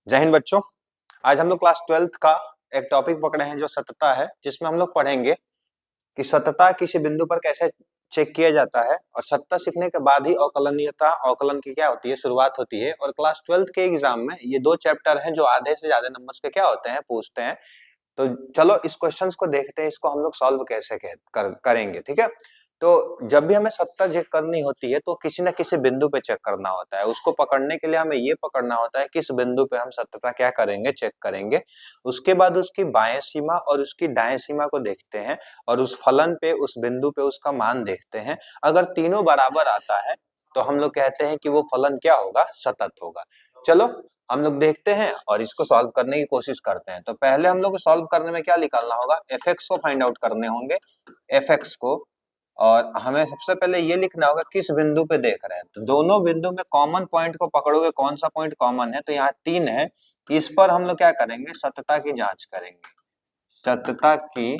जय हिंद बच्चों। आज हम लोग क्लास 12th का एक टॉपिक पकड़े हैं जो सततता है, जिसमें हम लोग पढ़ेंगे कि सततता किसी बिंदु पर कैसे चेक किया जाता है और सततता सीखने के बाद ही अवकलनीयता अवकलन की क्या होती है शुरुआत होती है। और क्लास 12th के एग्जाम में ये दो चैप्टर हैं जो आधे से ज्यादा नंबर्स के क्या होते हैं पूछते हैं। तो चलो इस क्वेश्चंस को देखते हैं, इसको हम लोग सॉल्व कैसे करेंगे। ठीक है, तो जब भी हमें सत्ता चेक करनी होती है तो किसी न किसी बिंदु पे चेक करना होता है। उसको पकड़ने के लिए हमें ये पकड़ना होता है किस बिंदु पे हम सत्यता क्या करेंगे, चेक करेंगे। उसके बाद उसकी बाएं सीमा और उसकी दाएं सीमा को देखते हैं और उस फलन पे उस बिंदु पे उसका मान देखते हैं। अगर तीनों बराबर आता है तो हम लोग कहते हैं कि वो फलन क्या होगा, सतत होगा। चलो हम लोग देखते हैं और इसको सॉल्व करने की कोशिश करते हैं। तो पहले हम लोग को सॉल्व करने में क्या निकालना होगा, एफ एक्स को फाइंड आउट करने होंगे, एफ एक्स को। और हमें सबसे पहले ये लिखना होगा किस बिंदु पे देख रहे हैं। तो दोनों बिंदु में कॉमन पॉइंट को पकड़ोगे, कौन सा पॉइंट कॉमन है, तो यहाँ 3 है। इस पर हम लोग क्या करेंगे, सततता की जांच करेंगे। सततता की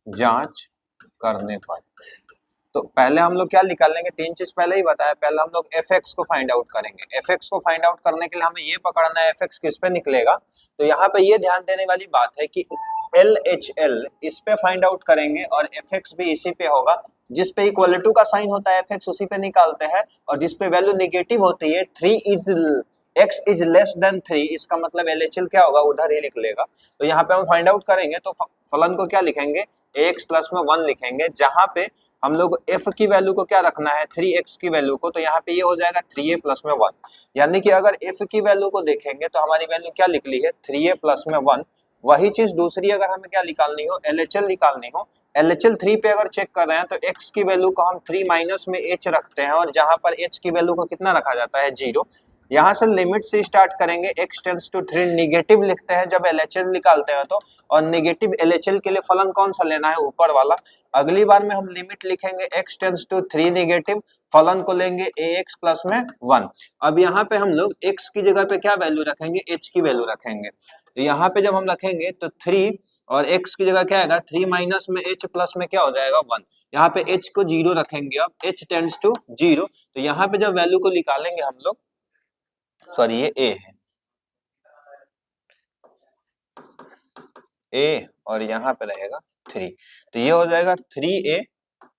जांच करने पर तो पहले हम लोग क्या निकालेंगे, 3 चीज पहले ही बताया। पहले हम लोग एफ एक्स को फाइंड आउट करेंगे। एफ एक्स को फाइंड आउट करने के लिए हमें ये पकड़ना है एफ एक्स किस पे निकलेगा। तो यहाँ पे ये ध्यान देने वाली बात है कि एल एच एल इस पे फाइंड आउट करेंगे और एफ एक्स भी इसी पे होगा। जिस पे इक्वल टू का साइन होता है एफ एक्स उसी पे निकालते हैं, और जिस पे वैल्यू नेगेटिव होती है x इज लेस देन 3, इसका मतलब एल एच एल क्या होगा, उधर ही लिख लेगा। तो यहाँ पे हम फाइंड आउट करेंगे तो फलन को क्या लिखेंगे, ax प्लस में 1 लिखेंगे, जहां पे हम लोग f की वैल्यू को क्या रखना है, 3x की वैल्यू को। तो यहाँ पे ये हो जाएगा 3a प्लस में 1, यानी कि अगर f की वैल्यू को देखेंगे तो हमारी वैल्यू क्या निकली है, 3a प्लस में 1। वही चीज दूसरी अगर हमें क्या निकालनी हो, LHL निकालनी हो, LHL 3 पे अगर चेक कर रहे हैं तो x की वैल्यू को हम 3 माइनस में h रखते हैं, और जहां पर h की वैल्यू को कितना रखा जाता है, 0। यहाँ से लिमिट से स्टार्ट करेंगे, x टेंड्स टू 3 निगेटिव लिखते हैं जब LHL निकालते हैं तो, और निगेटिव LHL के लिए फलन कौन सा लेना है, ऊपर वाला। अगली बार में हम लिमिट लिखेंगे x टेंड्स टू 3 निगेटिव, फलन को लेंगे ax प्लस में 1। अब यहाँ पे हम लोग x की जगह पे क्या वैल्यू रखेंगे, h की वैल्यू रखेंगे। तो यहाँ पे जब हम रखेंगे तो 3 और x की जगह क्या आएगा, 3 माइनस में h प्लस में क्या हो जाएगा, 1। यहाँ पे h को 0 रखेंगे, अब h टेंड्स टू 0। तो यहाँ पे जब वैल्यू को निकालेंगे हम लोग, सॉरी ये a है, a और यहाँ पे रहेगा 3। तो ये हो जाएगा 3a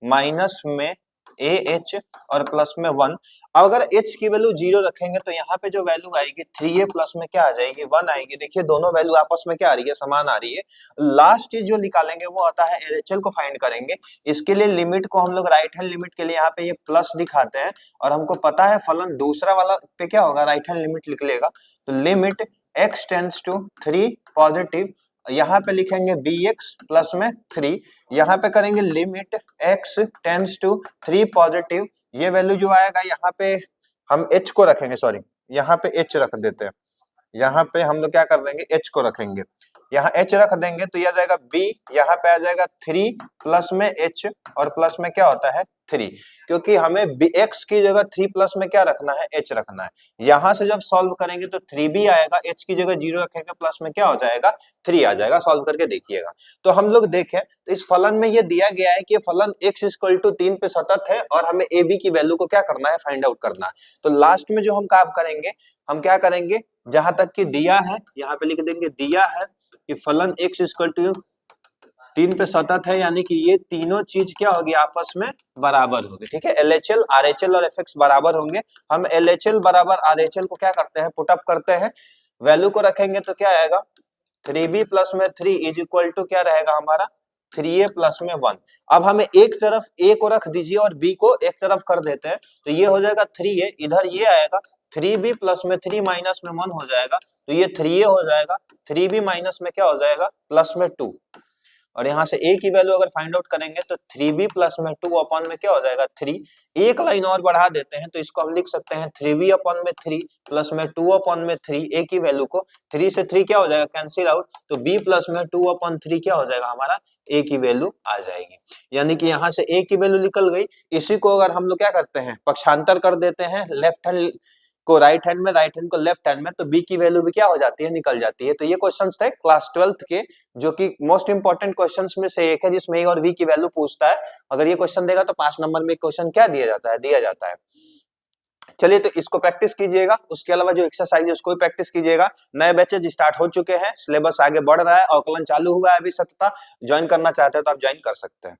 माइनस में AH और प्लस में 1। अगर h की वैल्यू 0 रखेंगे तो यहाँ पे जो वैल्यू आएगी 3a प्लस में क्या आ जाएगी, 1 आएगी। देखिए दोनों वैल्यू आपस में क्या आ रही है, समान आ रही है। लास्ट चीज जो निकालेंगे वो आता है LHL को फाइंड करेंगे। इसके लिए लिमिट को हम लोग राइट हैंड लिमिट के लिए यहाँ पे ये प्लस दिखाते हैं, और हमको पता है फलन दूसरा वाला पे क्या होगा, राइट हैंड लिमिट लिख लेगा। तो limit x tends to 3 positive, यहाँ पे लिखेंगे bx प्लस में 3। यहाँ पे करेंगे limit x tends to 3 positive, ये वैल्यू जो आएगा यहाँ पे हम h को रखेंगे, सॉरी यहाँ पे h रख देते हैं। यहाँ पे हम लोग क्या कर देंगे, h को रखेंगे, यहाँ h रख देंगे तो यह जाएगा b, यहाँ पे आ जाएगा 3 प्लस में h और प्लस में क्या होता है 3, क्योंकि हमें x की जगह 3 प्लस में क्या रखना है, h रखना है। यहाँ से जब सॉल्व करेंगे तो 3b आएगा, h की जगह 0 रखेंगे, प्लस में क्या हो जाएगा 3 आ जाएगा। सॉल्व करके देखिएगा। तो हम लोग देखें तो इस फलन में ये दिया गया है कि फलन x इक्वल टू 3 पे सतत है और हमें ab की वैल्यू को क्या करना है, फाइंड आउट करना है। तो लास्ट में जो हम काम करेंगे, हम क्या करेंगे, जहां तक कि दिया है यहाँ पे लिख देंगे, दिया है कि फलन x इक्वल टू 3 पे सतत है, यानी कि ये तीनों चीज क्या होगी, आपस में बराबर होगी। ठीक है, LHL RHL और FX बराबर होंगे। हम LHL बराबर RHL को क्या करते हैं, पुट अप करते हैं, वैल्यू को रखेंगे तो क्या आएगा, 3b प्लस में 3 इज इक्वल टू क्या रहेगा हमारा, 3a प्लस में 1। अब हमें एक तरफ a को रख दीजिए और b को एक तरफ कर देते हैं, तो ये हो जाएगा 3a, इधर ये आएगा 3b प्लस में 3 माइनस में 1 हो जाएगा, तो ये 3a हो जाएगा, 3b माइनस में क्या हो जाएगा, प्लस में 2। और यहाँ से a की वैल्यू अगर फाइंड आउट करेंगे तो 3b प्लस में 2 अपॉन में क्या हो जाएगा 3। एक लाइन और बढ़ा देते हैं तो इसको हम लिख सकते हैं 3b अपॉन में 3 प्लस में 2 अपॉन में 3। a की वैल्यू को 3 से 3 क्या हो जाएगा, कैंसिल आउट, तो b प्लस में 2 अपॉन 3 क्या हो जाएगा हमारा, a की वैल्यू आ जाएगी। यानी कि यहाँ से a की वैल्यू निकल गई। इसी को अगर हम लोग क्या करते हैं, पक्षांतर कर देते हैं, लेफ्ट हैंड को राइट हैंड में, राइट हैंड को लेफ्ट हैंड में, तो b की वैल्यू भी क्या हो जाती है, निकल जाती है। तो ये क्वेश्चंस थे क्लास 12th के, जो कि मोस्ट इंपोर्टेंट क्वेश्चंस में से एक है, जिसमें a और v की वैल्यू पूछता है। अगर ये क्वेश्चन देगा तो 5 नंबर में क्वेश्चन क्या दिया जाता है, दिया जाता है। चलिए तो इसको प्रैक्टिस कीजिएगा, उसके अलावा जो एक्सरसाइज है उसको भी प्रैक्टिस कीजिएगा। नए बैचेज स्टार्ट हो चुके हैं, सिलेबस आगे बढ़ रहा है, आकलन चालू हुआ है अभी 7 ज्वाइन करना चाहते हैं तो आप ज्वाइन कर सकते हैं।